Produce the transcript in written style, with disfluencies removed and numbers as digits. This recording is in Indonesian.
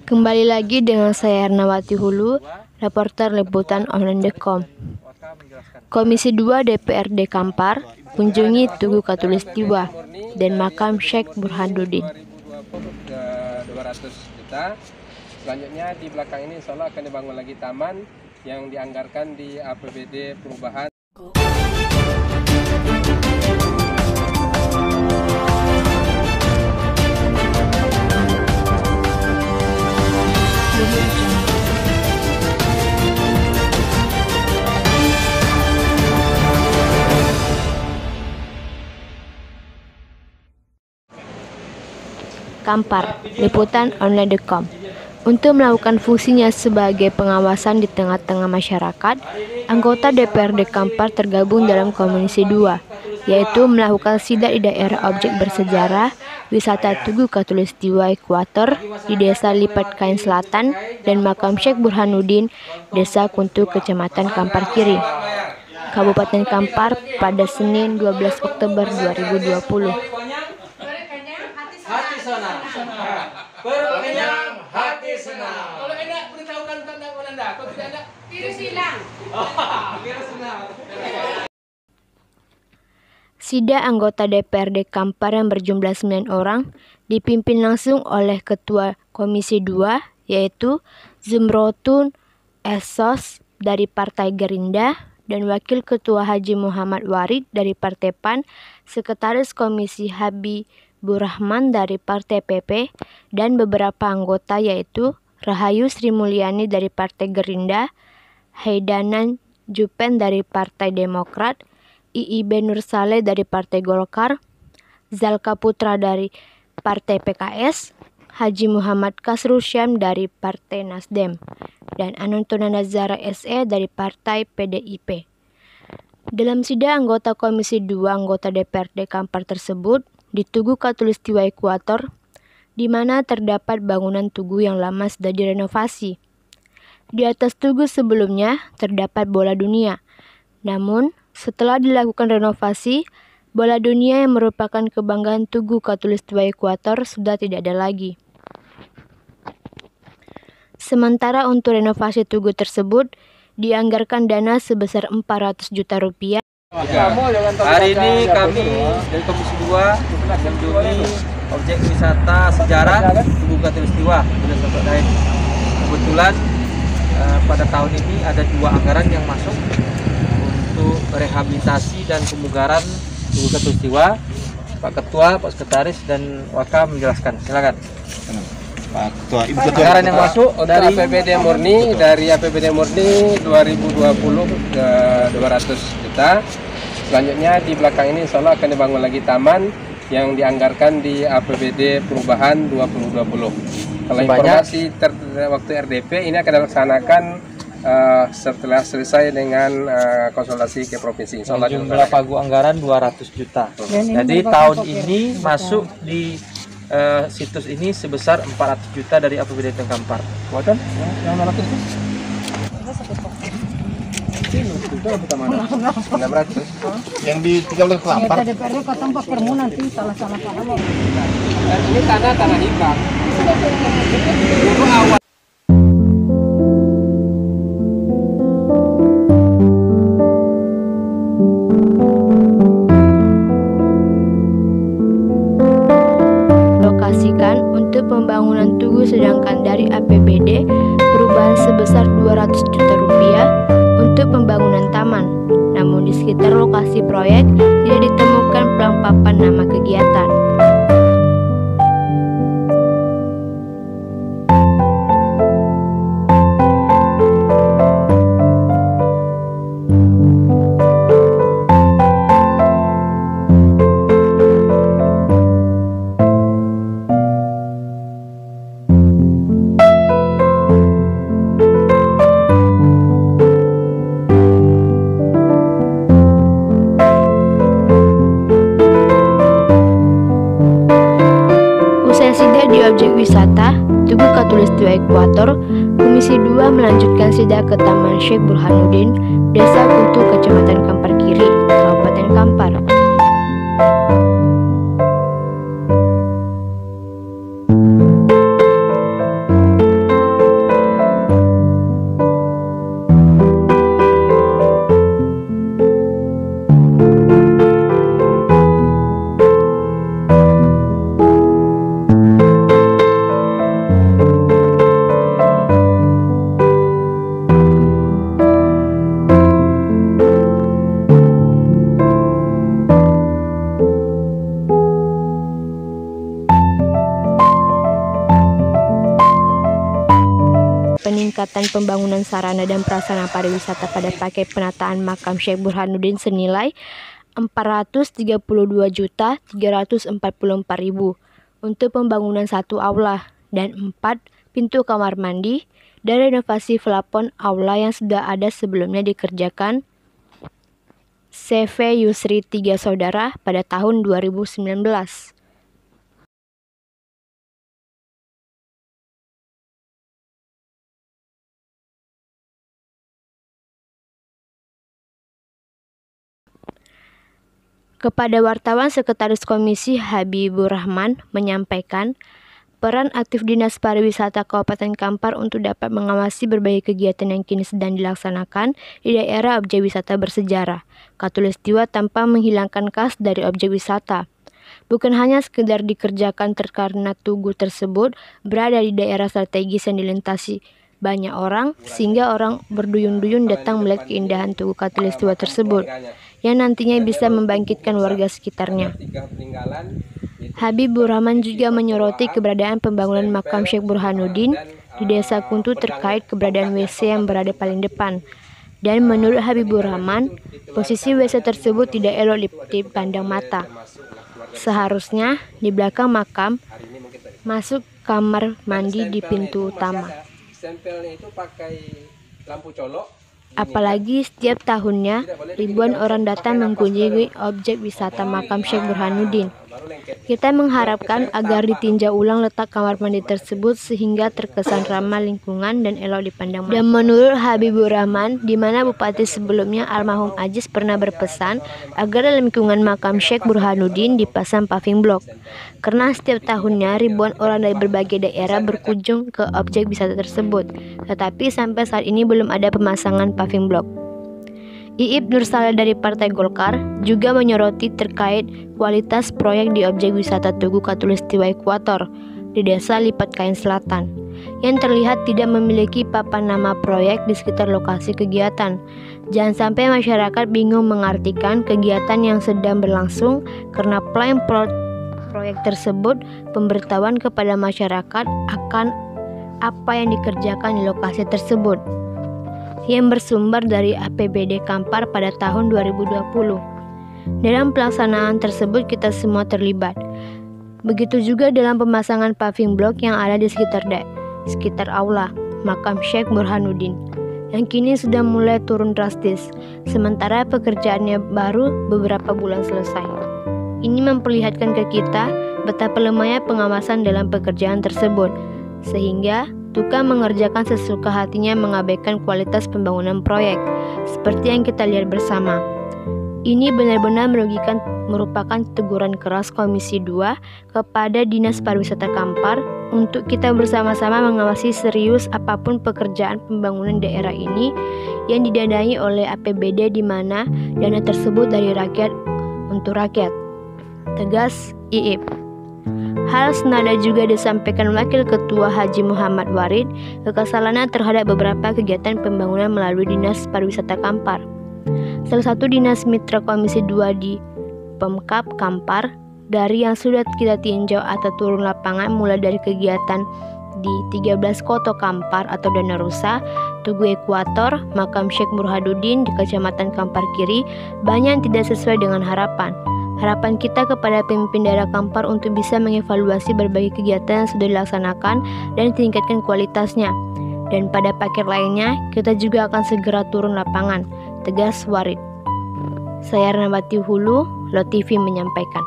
Kembali lagi dengan saya Ernawati Hulu, reporter liputan online.com. Komisi 2 DPRD Kampar kunjungi Tugu Khatulistiwa dan makam Syekh Burhanuddin. 200 juta. Selanjutnya di belakang ini insya Allah akan dibangun lagi taman yang dianggarkan di APBD perubahan. Kampar, liputan online.com. Untuk melakukan fungsinya sebagai pengawasan di tengah-tengah masyarakat, anggota DPRD Kampar tergabung dalam Komisi 2, yaitu melakukan sidak di daerah objek bersejarah, wisata Tugu Khatulistiwa Ekuator di Desa Lipat Kain Selatan dan makam Syekh Burhanuddin, Desa Kuntu, Kecamatan Kampar Kiri, Kabupaten Kampar pada Senin 12 Oktober 2020. Hati senang, berkenyang hati senang. Kalau enak beritahukan tanda Anda, kalau tidak ada virus hilang. Virus hilang. Sidak anggota DPRD Kampar yang berjumlah 9 orang dipimpin langsung oleh Ketua Komisi 2 yaitu Zumrotun Esos dari Partai Gerindra dan Wakil Ketua Haji Muhammad Warid dari Partai PAN, Sekretaris Komisi Habibur Rahman dari Partai PP, dan beberapa anggota yaitu Rahayu Sri Mulyani dari Partai Gerindra, Haidanan Jupen dari Partai Demokrat, IIB Nur Saleh dari Partai Golkar, Zalka Putra dari Partai PKS, Haji Muhammad Kasrul Syam dari Partai Nasdem, dan Anantona Nazara SE dari Partai PDIP. Dalam sidak anggota Komisi 2 anggota DPRD Kampar tersebut di Tugu Khatulistiwa Ekuator, di mana terdapat bangunan tugu yang lama sudah direnovasi. Di atas tugu sebelumnya terdapat bola dunia. Namun, setelah dilakukan renovasi, bola dunia yang merupakan kebanggaan Tugu Khatulistiwa Ekuator sudah tidak ada lagi. Sementara untuk renovasi tugu tersebut dianggarkan dana sebesar 400 juta rupiah. Hari ini kami dari Komisi 2 mengunjungi objek wisata sejarah Tugu Khatulistiwa. Kebetulan pada tahun ini ada 2 anggaran yang masuk untuk rehabilitasi dan pemugaran Tugu Khatulistiwa. Pak Ketua, Pak Sekretaris, dan Waka menjelaskan. Silakan. Pak Ketua, Ibu Ketua. Anggaran yang masuk Dari APBD murni 2020 ke 200 juta. Selanjutnya di belakang ini insya Allah akan dibangun lagi taman yang dianggarkan di APBD perubahan 2020. Kalau informasi waktu RDP ini akan dilaksanakan setelah selesai dengan konsultasi ke provinsi. Insya Allah jumlah pagu anggaran 200 juta. Jadi tahun ini masuk di situs ini sebesar 400 juta dari APBD Kampar. Buatan? Yang 600 itu? Yang di 13 Kampar. DPRD Kota Kampar Permu nanti salah-salah paham. ini tanah hibah. Dulu awal untuk pembangunan tugu, sedangkan dari APBD perubahan sebesar 200 juta rupiah untuk pembangunan taman. Namun di sekitar lokasi proyek tidak ditemukan pelengkapan nama kegiatan. Di objek wisata Tugu Khatulistiwa Ekuator, Komisi 2 melanjutkan sidak ke Taman Syekh Burhanuddin, Desa Kuntu, Kecamatan Kampar Kiri, Kabupaten Kampar. peningkatan pembangunan sarana dan prasarana pariwisata pada paket penataan makam Syekh Burhanuddin senilai 432.344.000 untuk pembangunan 1 aula dan 4 pintu kamar mandi dan renovasi plafon aula yang sudah ada sebelumnya dikerjakan CV Yusri 3 Saudara pada tahun 2019. Kepada wartawan, Sekretaris Komisi Habibur Rahman menyampaikan peran aktif Dinas Pariwisata Kabupaten Kampar untuk dapat mengawasi berbagai kegiatan yang kini sedang dilaksanakan di daerah objek wisata bersejarah Khatulistiwa tanpa menghilangkan khas dari objek wisata. Bukan hanya sekedar dikerjakan karena tugu tersebut berada di daerah strategis yang dilintasi banyak orang, sehingga orang berduyun-duyun datang melihat keindahan tugu Khatulistiwa tersebut, yang nantinya bisa membangkitkan warga sekitarnya. Habibur Rahman juga menyoroti keberadaan pembangunan makam Syekh Burhanuddin di Desa Kuntu terkait keberadaan WC yang berada paling depan. Dan menurut Habibur Rahman, posisi WC tersebut tidak elok dipandang mata. Seharusnya di belakang makam masuk kamar mandi di pintu utama. Stempelnya itu pakai lampu colok. Apalagi setiap tahunnya ribuan orang datang mengunjungi objek wisata makam Syekh Burhanuddin. Kita mengharapkan agar ditinjau ulang letak kamar mandi tersebut sehingga terkesan ramah lingkungan dan elok dipandang mata. Dan menurut Habibur Rahman, di mana Bupati sebelumnya almarhum Ajis pernah berpesan agar dalam lingkungan makam Syekh Burhanuddin dipasang paving block. Karena setiap tahunnya ribuan orang dari berbagai daerah berkunjung ke objek wisata tersebut. Tetapi sampai saat ini belum ada pemasangan paving block. Iip Nursaleh dari Partai Golkar juga menyoroti terkait kualitas proyek di objek wisata Tugu Khatulistiwa Ekuator di Desa Lipat Kain Selatan, yang terlihat tidak memiliki papan nama proyek di sekitar lokasi kegiatan. Jangan sampai masyarakat bingung mengartikan kegiatan yang sedang berlangsung karena plan proyek tersebut pemberitahuan kepada masyarakat akan apa yang dikerjakan di lokasi tersebut, yang bersumber dari APBD Kampar pada tahun 2020. Dalam pelaksanaan tersebut kita semua terlibat. Begitu juga dalam pemasangan paving block yang ada di sekitar aula makam Syekh Burhanuddin, yang kini sudah mulai turun drastis, sementara pekerjaannya baru beberapa bulan selesai. Ini memperlihatkan ke kita betapa lemahnya pengawasan dalam pekerjaan tersebut, sehingga tukang mengerjakan sesuka hatinya mengabaikan kualitas pembangunan proyek, seperti yang kita lihat bersama. Ini benar-benar merupakan teguran keras Komisi 2 kepada Dinas Pariwisata Kampar untuk kita bersama-sama mengawasi serius apapun pekerjaan pembangunan daerah ini yang didanai oleh APBD, di mana dana tersebut dari rakyat untuk rakyat. Tegas Iip. Hal senada juga disampaikan Wakil Ketua Haji Muhammad Warid kekesalannya terhadap beberapa kegiatan pembangunan melalui Dinas Pariwisata Kampar. Salah satu dinas mitra Komisi 2 di Pemkab Kampar, dari yang sudah kita tinjau atau turun lapangan mulai dari kegiatan di 13 Koto Kampar atau Dana Rusa, Tugu Ekuator, makam Syekh Burhanuddin di Kecamatan Kampar Kiri, banyak yang tidak sesuai dengan harapan. Harapan kita kepada pemimpin daerah Kampar untuk bisa mengevaluasi berbagai kegiatan yang sudah dilaksanakan dan tingkatkan kualitasnya. Dan pada paket lainnya, kita juga akan segera turun lapangan, tegas Warid. Saya Renabati Hulu, LOTV menyampaikan.